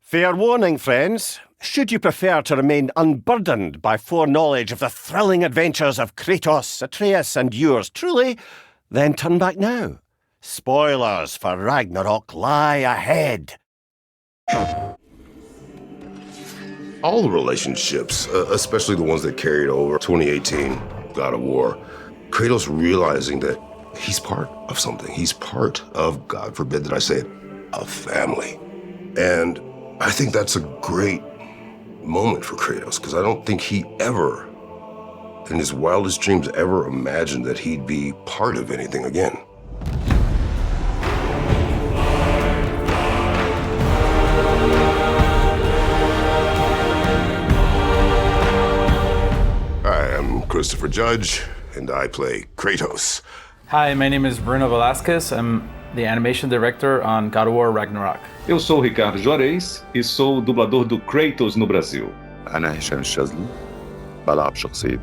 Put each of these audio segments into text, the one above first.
Fair warning, friends. Should you prefer to remain unburdened by foreknowledge of the thrilling adventures of Kratos, Atreus, and yours truly, then turn back now. Spoilers for Ragnarok lie ahead. All the relationships, especially the ones that carried over 2018, God of War, Kratos realizing that he's part of something. He's part of, God forbid that I say it, a family. And I think that's a great moment for Kratos, because I don't think he ever, in his wildest dreams, ever imagined that he'd be part of anything again. Hi, I'm Christopher Judge, and I play Kratos. Hi, my name is Bruno Velasquez. I'm the animation director on God of War Ragnarok. Eu sou o Ricardo Juarez e sou o dublador do Kratos no Brasil. أنا هشام الشاذلي بلعب شخصية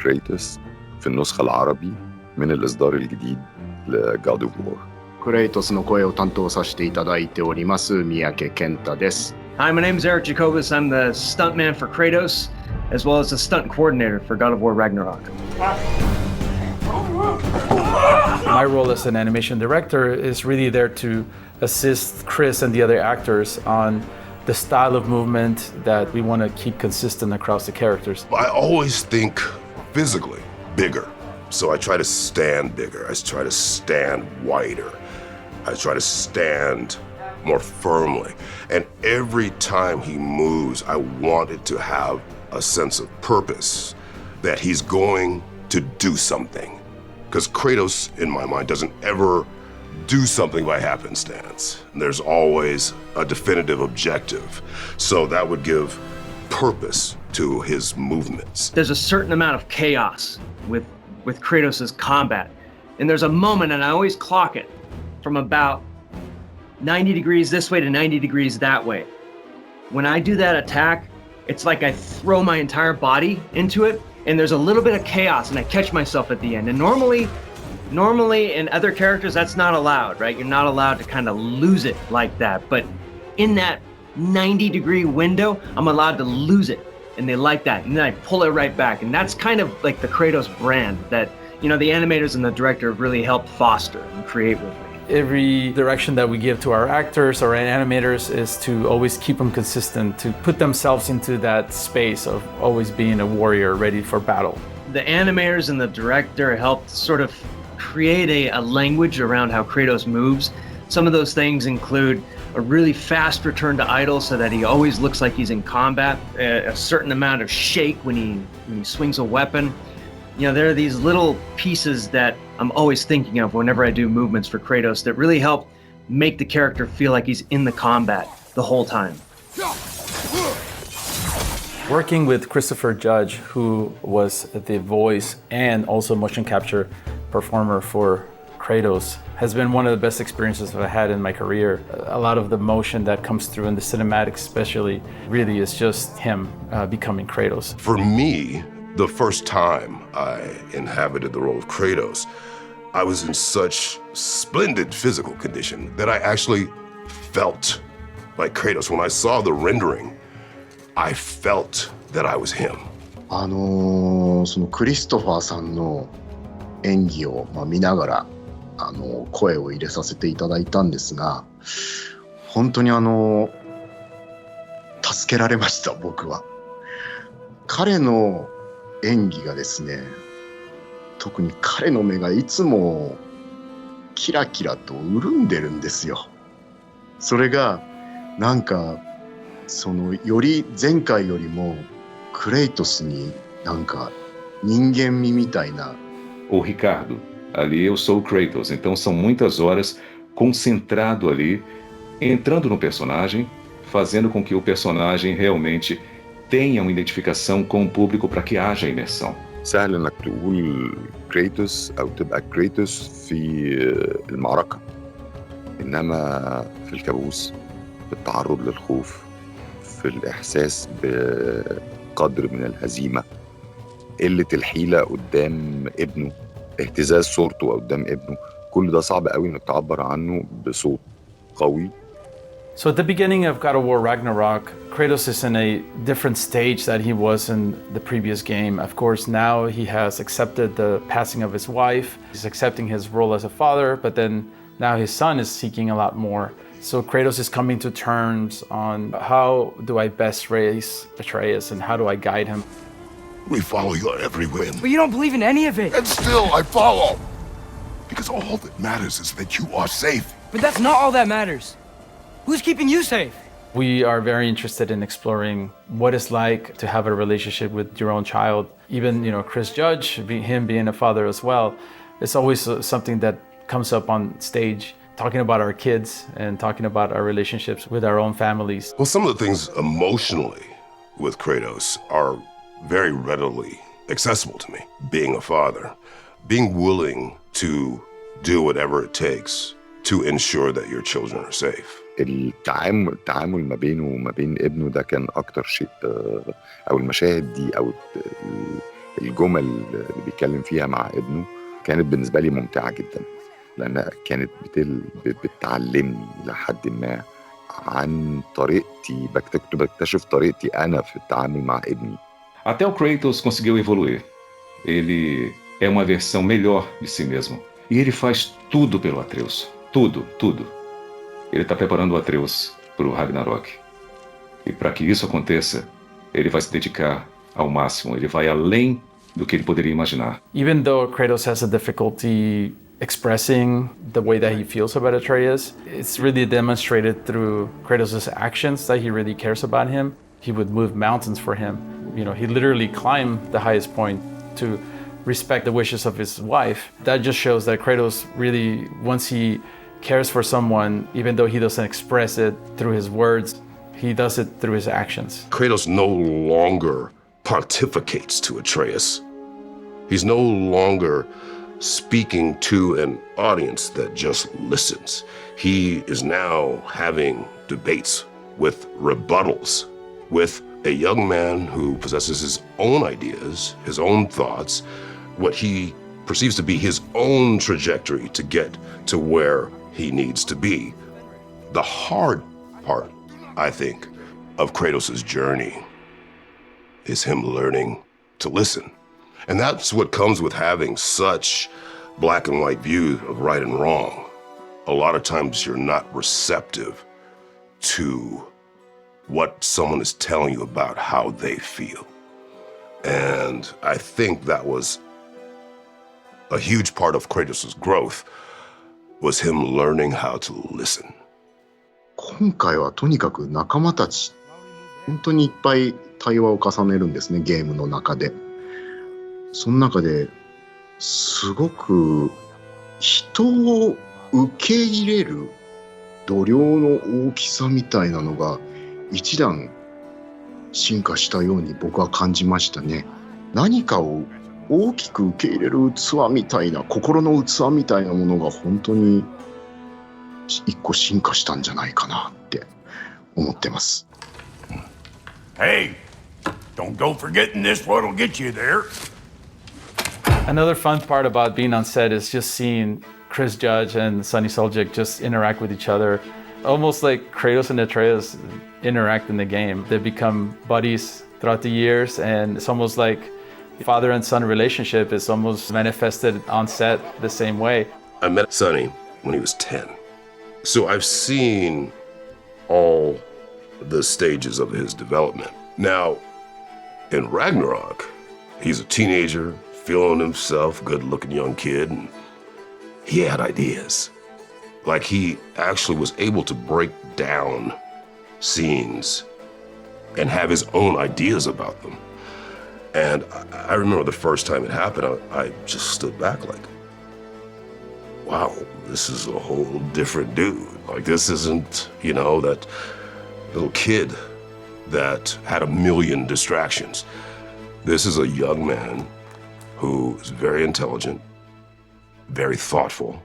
كريتوس في النسخة العربي من الإصدار الجديد لGod of War. クレイトスの声を担当させていただいております三宅健太です。Hi, my name is Eric Jacobus. I'm the stuntman for Kratos, as well as the stunt coordinator for God of War Ragnarok. My role as an animation director is really there to assist Chris and the other actors on the style of movement that we want to keep consistent across the characters. I always think physically bigger. So I try to stand bigger. I try to stand wider. I try to stand more firmly. And every time he moves, I want it to have a sense of purpose, that he's going to do something. Because Kratos, in my mind, doesn't ever do something by happenstance. There's always a definitive objective. So that would give purpose to his movements. There's a certain amount of chaos with Kratos' combat. And there's a moment, and I always clock it, from about 90 degrees this way to 90 degrees that way. When I do that attack, it's like I throw my entire body into it, and there's a little bit of chaos, and I catch myself at the end. And normally in other characters, that's not allowed, right? You're not allowed to kind of lose it like that. But in that 90-degree window, I'm allowed to lose it, and they like that. And then I pull it right back. And that's kind of like the Kratos brand that, you know, the animators and the director have really helped foster and create with me. Every direction that we give to our actors or animators is to always keep them consistent, to put themselves into that space of always being a warrior ready for battle. The animators and the director helped sort of create a language around how Kratos moves. Some of those things include a really fast return to idle so that he always looks like he's in combat, a certain amount of shake when he swings a weapon. You know, there are these little pieces that I'm always thinking of whenever I do movements for Kratos that really help make the character feel like he's in the combat the whole time. Working with Christopher Judge, who was the voice and also motion capture performer for Kratos, has been one of the best experiences that I had in my career. A lot of the motion that comes through in the cinematics especially really is just him becoming Kratos. For me, the first time I inhabited the role of Kratos, I was in such splendid physical condition that I actually felt like Kratos. When I saw the rendering, I felt that I was him. そのクリストファーさんの演技を見ながら声を入れさせていただいたんですが、本当に助けられました、僕は。彼の演技がですね、特に彼の目がいつもキラキラと潤んでるんですよ。それがなんかより前回よりもクレイトスになんか人間味みたいな。Ô Ricardo, ali eu sou o Kratos, então são muitas horas concentrado ali, entrando no personagem, fazendo com que o personagem realmente tenha uma identificação com o público para que haja imersão. سهل انك تقول كريتوس او تبقى كريتوس في المعركة، انما في الكابوس، في التعرض للخوف، في الاحساس بقدر من الهزيمة، قلة الحيلة قدام ابنه، اهتزاز صورته قدام ابنه، كل ده صعب قوي انك تعبر عنه بصوت قوي So at the beginning of God of War Ragnarok, Kratos is in a different stage that he was in the previous game. Of course, now he has accepted the passing of his wife. He's accepting his role as a father, but then now his son is seeking a lot more. So Kratos is coming to terms on how do I best raise Atreus and how do I guide him. We follow your every whim. But you don't believe in any of it. And still I follow. Because all that matters is that you are safe. But that's not all that matters. Who's keeping you safe? We are very interested in exploring what it's like to have a relationship with your own child. Even, Chris Judge, him being a father as well, it's always something that comes up on stage, talking about our kids and talking about our relationships with our own families. Well, some of the things emotionally with Kratos are very readily accessible to me. Being a father, being willing to do whatever it takes to ensure that your children are safe. التعامل ما بينه وما بين ابنه ده كان أكتر شيء، أو المشاهد دي أو الجمل اللي بيتكلم فيها مع ابنه كانت بالنسبة لي ممتعة جدا، لأنها كانت بتعلمني لحد ما عن طريقتي، بكتشف طريقتي أنا في التعامل مع ابني. Até o Kratos conseguiu evoluir. Ele é uma versão melhor de si mesmo. E ele faz tudo pelo Atreus. Tudo, tudo. Ele está preparando o Atreus para o Ragnarok. E para que isso aconteça, ele vai se dedicar ao máximo. Ele vai além do que ele poderia imaginar. Even though Kratos has a difficulty expressing the way that he feels about Atreus, it's really demonstrated through Kratos' actions that he really cares about him. He would move mountains for him. He literally climbed the highest point to respect the wishes of his wife. That just shows that Kratos really, once he cares for someone, even though he doesn't express it through his words, he does it through his actions. Kratos no longer pontificates to Atreus. He's no longer speaking to an audience that just listens. He is now having debates with rebuttals with a young man who possesses his own ideas, his own thoughts, what he perceives to be his own trajectory to get to where he needs to be. The hard part, I think, of Kratos' journey is him learning to listen. And that's what comes with having such black and white views of right and wrong. A lot of times you're not receptive to what someone is telling you about how they feel. And I think that was a huge part of Kratos' growth, was him learning how to listen. 今回はとにかく仲間たち、本当にいっぱい対話を重ねるんですね、ゲームの中で。その中ですごく人を受け入れる度量の大きさみたいなのが一段進化したように僕は感じましたね。何かを大きく受け入れる器みたいな、心の器みたいなものが本当に一個進化したんじゃないかなって思ってます。Hey, don't go forgetting this what'll get you there. Another fun part about being on set is just seeing Chris Judge and Sonny Suljic just interact with each other. Almost like Kratos and Atreus interact in the game. They become buddies throughout the years, and it's almost like father and son relationship is almost manifested on set the same way. I met Sonny when he was 10. So I've seen all the stages of his development. Now, in Ragnarok, he's a teenager, feeling himself, good-looking young kid, and he had ideas. Like he actually was able to break down scenes and have his own ideas about them. And I remember the first time it happened, I just stood back like, wow, this is a whole different dude. Like this isn't, that little kid that had a million distractions. This is a young man who is very intelligent, very thoughtful,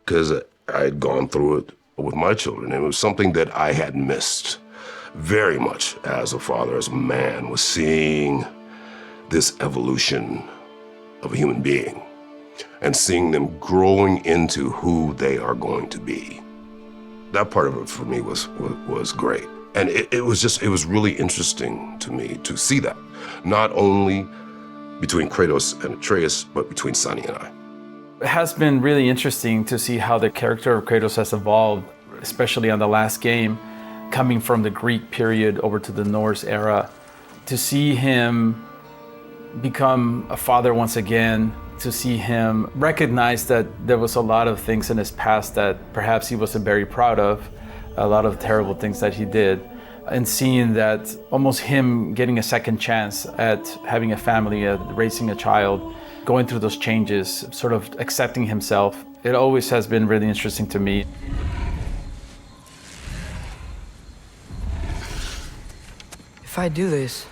because I had gone through it with my children. It was something that I had missed very much as a father, as a man, was seeing this evolution of a human being and seeing them growing into who they are going to be. that part of it for me was great. And it was really interesting to me to see that, not only between Kratos and Atreus, but between Sonny and I. It has been really interesting to see how the character of Kratos has evolved, especially on the last game, coming from the Greek period over to the Norse era. To see him become a father once again, to see him recognize that there was a lot of things in his past that perhaps he wasn't very proud of, a lot of terrible things that he did, and seeing that almost him getting a second chance at having a family, at raising a child, going through those changes, sort of accepting himself. It always has been really interesting to me. If I do this...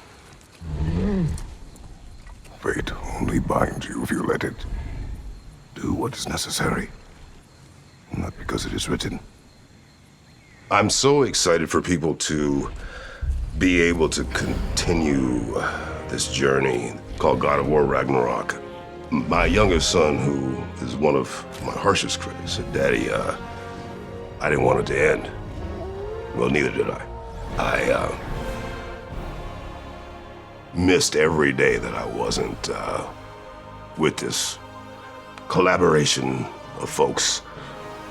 Fate only binds you if you let it do what is necessary, not because it is written. I'm so excited for people to be able to continue this journey called God of War Ragnarok. My youngest son, who is one of my harshest critics, said, "Daddy, I didn't want it to end." Well, neither did I. I missed every day that I wasn't with this collaboration of folks.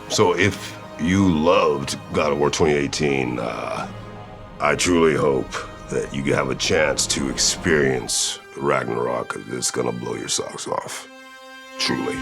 So if you loved God of War 2018, I truly hope that you have a chance to experience Ragnarok. It's gonna blow your socks off. Truly.